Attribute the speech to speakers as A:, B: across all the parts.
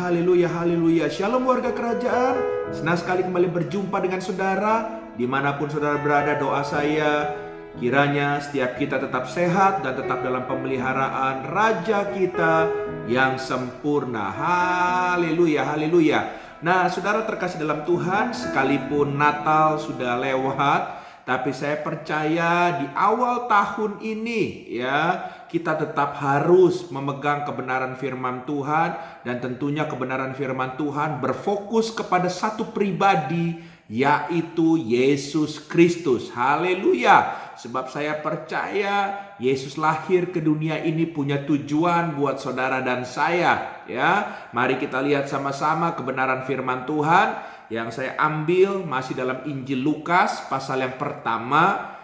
A: haleluya, haleluya. Shalom warga kerajaan. Senang sekali kembali berjumpa dengan saudara. Dimanapun saudara berada, doa saya kiranya setiap kita tetap sehat dan tetap dalam pemeliharaan Raja kita yang sempurna. Haleluya, haleluya. Nah, saudara terkasih dalam Tuhan, sekalipun Natal sudah lewat, tapi saya percaya di awal tahun ini ya, kita tetap harus memegang kebenaran firman Tuhan. Dan tentunya kebenaran firman Tuhan berfokus kepada satu pribadi, yaitu Yesus Kristus. Haleluya. Sebab saya percaya Yesus lahir ke dunia ini punya tujuan buat saudara dan saya ya. Mari kita lihat sama-sama kebenaran firman Tuhan yang saya ambil masih dalam Injil Lukas pasal yang pertama,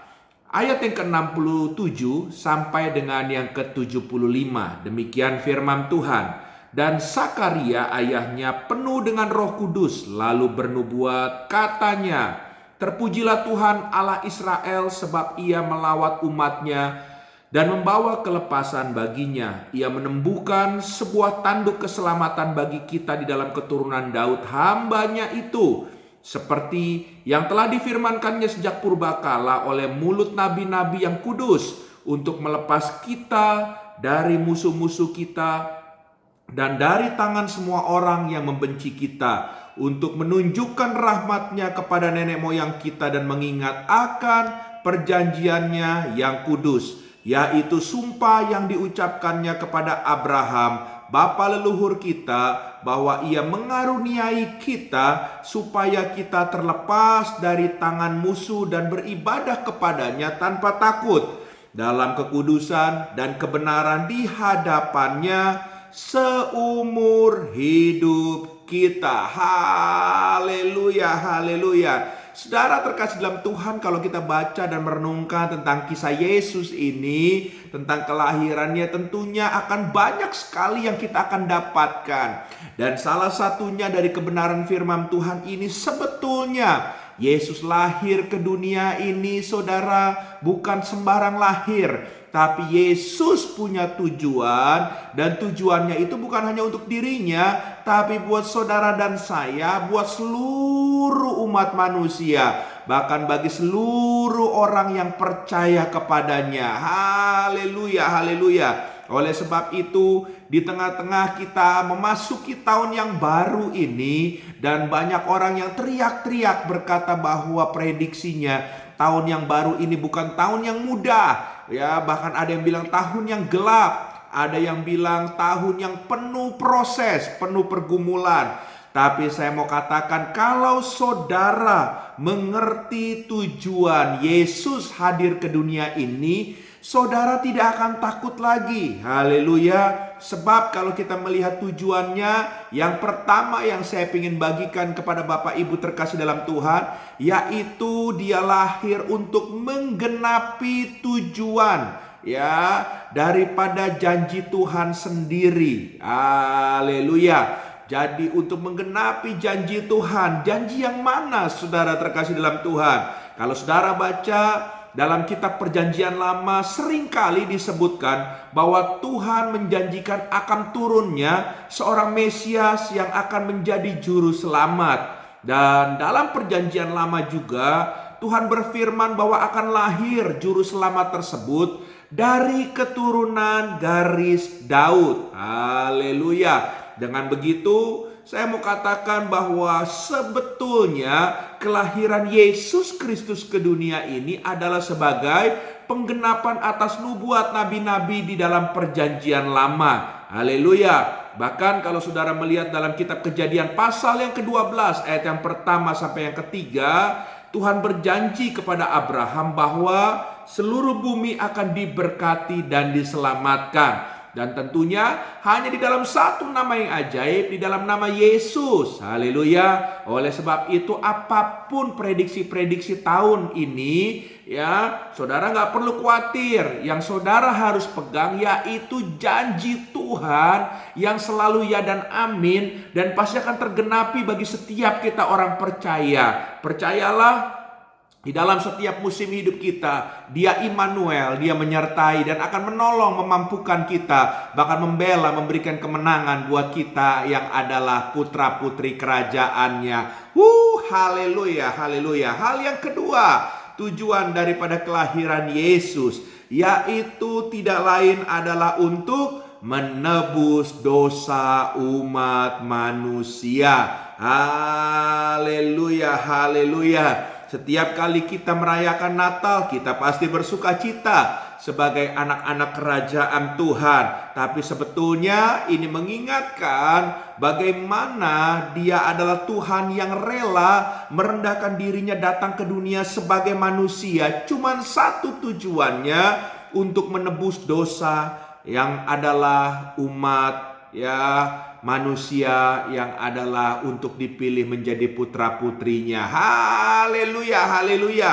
A: ayat yang ke-67 sampai dengan yang ke-75. Demikian firman Tuhan. Dan Sakaria ayahnya penuh dengan Roh Kudus, lalu bernubuat, katanya, terpujilah Tuhan Allah Israel, sebab ia melawat umatnya dan membawa kelepasan baginya. Ia menembuhkan sebuah tanduk keselamatan bagi kita di dalam keturunan Daud hambanya itu, seperti yang telah difirmankannya sejak purbakala oleh mulut nabi-nabi yang kudus, untuk melepas kita dari musuh-musuh kita dan dari tangan semua orang yang membenci kita, untuk menunjukkan rahmat-Nya kepada nenek moyang kita dan mengingat akan perjanjiannya yang kudus, yaitu sumpah yang diucapkannya kepada Abraham, bapa leluhur kita, bahwa ia mengaruniai kita supaya kita terlepas dari tangan musuh dan beribadah kepadanya tanpa takut, dalam kekudusan dan kebenaran di hadapannya seumur hidup kita. Haleluya, haleluya. Saudara terkasih dalam Tuhan, kalau kita baca dan merenungkan tentang kisah Yesus ini, tentang kelahirannya, tentunya akan banyak sekali yang kita akan dapatkan. Dan salah satunya dari kebenaran firman Tuhan ini, sebetulnya Yesus lahir ke dunia ini, saudara, bukan sembarang lahir. Tapi Yesus punya tujuan, dan tujuannya itu bukan hanya untuk dirinya, tapi buat saudara dan saya, buat seluruh umat manusia, bahkan bagi seluruh orang yang percaya kepadanya. Haleluya, haleluya. Oleh sebab itu, di tengah-tengah kita memasuki tahun yang baru ini, dan banyak orang yang teriak-teriak berkata bahwa prediksinya tahun yang baru ini bukan tahun yang mudah. Ya, bahkan ada yang bilang tahun yang gelap, ada yang bilang tahun yang penuh proses, penuh pergumulan. Tapi saya mau katakan, kalau saudara mengerti tujuan Yesus hadir ke dunia ini, saudara tidak akan takut lagi. Haleluya. Sebab kalau kita melihat tujuannya, yang pertama yang saya ingin bagikan kepada Bapak Ibu terkasih dalam Tuhan, yaitu dia lahir untuk menggenapi tujuan ya daripada janji Tuhan sendiri. Haleluya. Jadi untuk menggenapi janji Tuhan, janji yang mana saudara terkasih dalam Tuhan? Kalau saudara baca dalam kitab Perjanjian Lama, seringkali disebutkan bahwa Tuhan menjanjikan akan turunnya seorang Mesias yang akan menjadi juru selamat. Dan dalam Perjanjian Lama juga Tuhan berfirman bahwa akan lahir juru selamat tersebut dari keturunan garis Daud. Haleluya. Dengan begitu, saya mau katakan bahwa sebetulnya kelahiran Yesus Kristus ke dunia ini adalah sebagai penggenapan atas nubuat nabi-nabi di dalam Perjanjian Lama. Haleluya. Bahkan kalau saudara melihat dalam kitab Kejadian pasal yang ke-12 ayat yang pertama sampai yang ketiga, Tuhan berjanji kepada Abraham bahwa seluruh bumi akan diberkati dan diselamatkan. Dan tentunya hanya di dalam satu nama yang ajaib, di dalam nama Yesus. Haleluya. Oleh sebab itu, apapun prediksi-prediksi tahun ini, ya, saudara nggak perlu khawatir. Yang saudara harus pegang yaitu janji Tuhan yang selalu ya dan amin, dan pasti akan tergenapi bagi setiap kita orang percaya. Percayalah, Di dalam setiap musim hidup kita, Dia Immanuel, Dia menyertai dan akan menolong, memampukan kita, bahkan membela, memberikan kemenangan buat kita yang adalah putra-putri kerajaannya. Haleluya, haleluya. Hal yang kedua, tujuan daripada kelahiran Yesus, yaitu tidak lain adalah untuk menebus dosa umat manusia. Haleluya, haleluya. Setiap kali kita merayakan Natal, kita pasti bersuka cita sebagai anak-anak kerajaan Tuhan. Tapi sebetulnya ini mengingatkan bagaimana Dia adalah Tuhan yang rela merendahkan dirinya datang ke dunia sebagai manusia. Cuman satu tujuannya, untuk menebus dosa yang adalah umat manusia yang adalah untuk dipilih menjadi putra-putrinya. Haleluya, haleluya.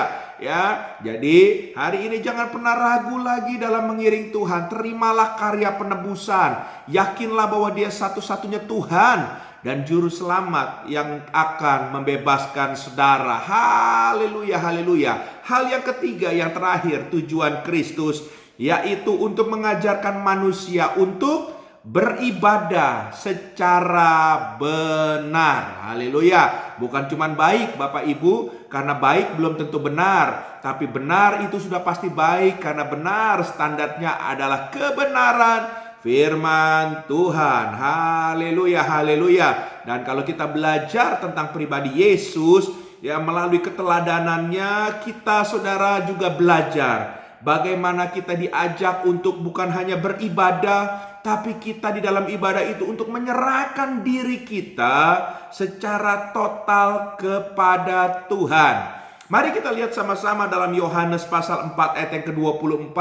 A: Jadi hari ini jangan pernah ragu lagi dalam mengiring Tuhan. Terimalah karya penebusan. Yakinlah bahwa Dia satu-satunya Tuhan dan juru selamat yang akan membebaskan saudara. Haleluya, haleluya. Hal yang ketiga, yang terakhir, tujuan Kristus, yaitu untuk mengajarkan manusia untuk beribadah secara benar. Haleluya. Bukan cuma baik Bapak Ibu, karena baik belum tentu benar, tapi benar itu sudah pasti baik, karena benar standarnya adalah kebenaran firman Tuhan. Haleluya, haleluya. Dan kalau kita belajar tentang pribadi Yesus, melalui keteladanannya, kita saudara juga belajar bagaimana kita diajak untuk bukan hanya beribadah, tapi kita di dalam ibadah itu untuk menyerahkan diri kita secara total kepada Tuhan. Mari kita lihat sama-sama dalam Yohanes pasal 4 ayat yang ke-24,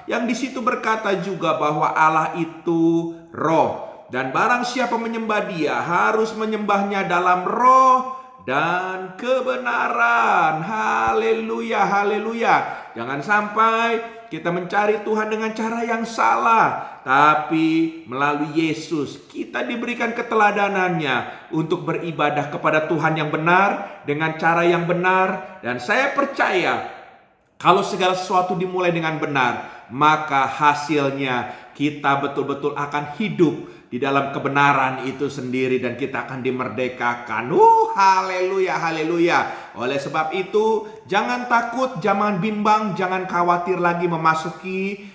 A: yang di situ berkata juga bahwa Allah itu roh, dan barang siapa menyembah Dia harus menyembahnya dalam roh dan kebenaran. Haleluya, haleluya. Jangan sampai kita mencari Tuhan dengan cara yang salah, tapi melalui Yesus kita diberikan keteladanannya untuk beribadah kepada Tuhan yang benar, dengan cara yang benar. Dan saya percaya kalau segala sesuatu dimulai dengan benar, maka hasilnya kita betul-betul akan hidup di dalam kebenaran itu sendiri, dan kita akan dimerdekakan. Haleluya, haleluya. Oleh sebab itu, jangan takut, jangan bimbang, jangan khawatir lagi memasuki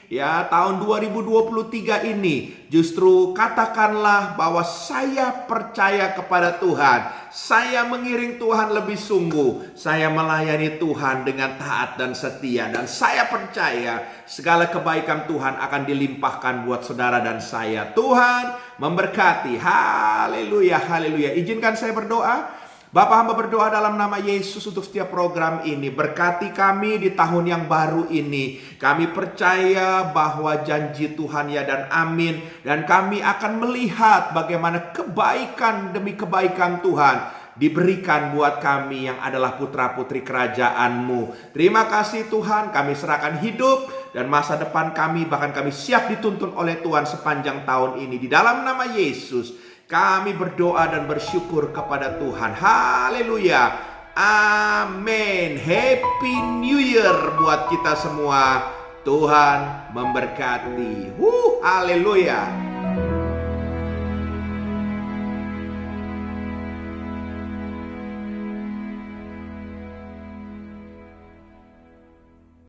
A: tahun 2023 ini. Justru katakanlah bahwa saya percaya kepada Tuhan. Saya mengiring Tuhan lebih sungguh. Saya melayani Tuhan dengan taat dan setia. Dan saya percaya segala kebaikan Tuhan akan dilimpahkan buat saudara dan saya. Tuhan memberkati. Haleluya, haleluya. Izinkan saya berdoa. Bapa, hamba berdoa dalam nama Yesus untuk setiap program ini. Berkati kami di tahun yang baru ini. Kami percaya bahwa janji Tuhan ya dan amin. Dan kami akan melihat bagaimana kebaikan demi kebaikan Tuhan diberikan buat kami yang adalah putra-putri kerajaan-Mu. Terima kasih Tuhan, kami serahkan hidup dan masa depan kami, bahkan kami siap dituntun oleh Tuhan sepanjang tahun ini. Di dalam nama Yesus kami berdoa dan bersyukur kepada Tuhan. Haleluya. Amin. Happy New Year buat kita semua. Tuhan memberkati. Haleluya.